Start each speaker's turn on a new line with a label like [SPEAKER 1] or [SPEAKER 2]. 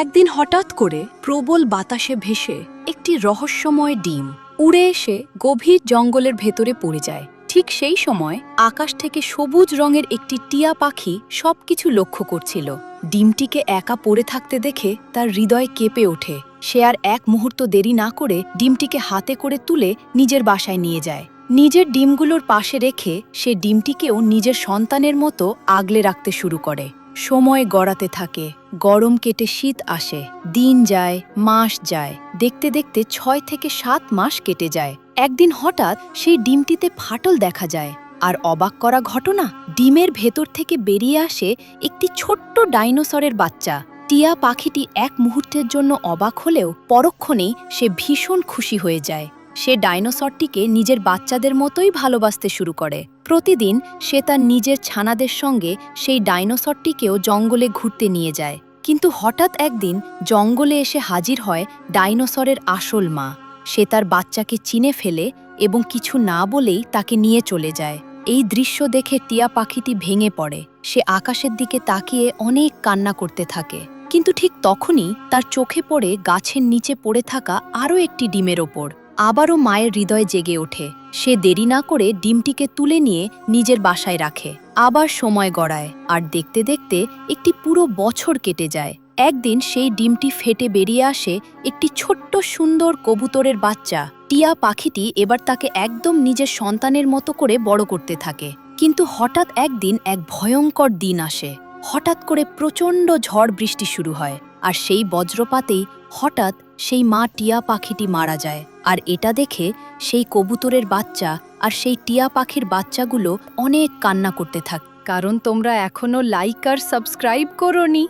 [SPEAKER 1] একদিন হঠাৎ করে প্রবল বাতাসে ভেসে একটি রহস্যময় ডিম উড়ে এসে গভীর জঙ্গলের ভেতরে পড়ে যায়। ঠিক সেই সময় আকাশ থেকে সবুজ রঙের একটি টিয়া পাখি সবকিছু লক্ষ্য করছিল। ডিমটিকে একা পড়ে থাকতে দেখে তার হৃদয় কেঁপে ওঠে। সে আর এক মুহূর্ত দেরি না করে ডিমটিকে হাতে করে তুলে নিজের বাসায় নিয়ে যায়। নিজের ডিমগুলোর পাশে রেখে সে ডিমটিকেও নিজের সন্তানের মতো আগলে রাখতে শুরু করে। সময় গড়াতে থাকে, গরম কেটে শীত আসে, দিন যায়, মাস যায়, দেখতে দেখতে ৬ থেকে ৭ মাস কেটে যায়। একদিন হঠাৎ সেই ডিমটিতে ফাটল দেখা যায়। আর অবাক করা ঘটনা, ডিমের ভেতর থেকে বেরিয়ে আসে একটি ছোট্ট ডাইনোসরের বাচ্চা। টিয়া পাখিটি এক মুহূর্তের জন্য অবাক হলেও পরক্ষণেই সে ভীষণ খুশি হয়ে যায়। সে ডাইনোসরটিকে নিজের বাচ্চাদের মতোই ভালোবাসতে শুরু করে। প্রতিদিন সে তার নিজের ছানাদের সঙ্গে সেই ডাইনোসরটিকেও জঙ্গলে ঘুরতে নিয়ে যায়। কিন্তু হঠাৎ একদিন জঙ্গলে এসে হাজির হয় ডাইনোসরের আসল মা। সে তার বাচ্চাকে চিনে ফেলে এবং কিছু না বলেই তাকে নিয়ে চলে যায়। এই দৃশ্য দেখে টিয়া পাখিটি ভেঙে পড়ে। সে আকাশের দিকে তাকিয়ে অনেক কান্না করতে থাকে। কিন্তু ঠিক তখনই তার চোখে পড়ে গাছের নিচে পড়ে থাকা আরও একটি ডিমের ওপর। আবারও মায়ের হৃদয় জেগে ওঠে। সে দেরি না করে ডিমটিকে তুলে নিয়ে নিজের বাসায় রাখে। আবার সময় গড়ায়, আর দেখতে দেখতে একটি পুরো বছর কেটে যায়। একদিন সেই ডিমটি ফেটে বেরিয়ে আসে একটি ছোট্ট সুন্দর কবুতরের বাচ্চা। টিয়া পাখিটি এবার তাকে একদম নিজের সন্তানের মতো করে বড় করতে থাকে। কিন্তু হঠাৎ একদিন এক ভয়ঙ্কর দিন আসে। হঠাৎ করে প্রচণ্ড ঝড় বৃষ্টি শুরু হয়, আর সেই বজ্রপাতেই হঠাৎ সেই মা টিয়া পাখিটি মারা যায়। আর এটা দেখে সেই কবুতরের বাচ্চা আর সেই টিয়া পাখির বাচ্চাগুলো অনেক কান্না করতে থাকে, কারণ তোমরা এখনো লাইক আর সাবস্ক্রাইব করোনি।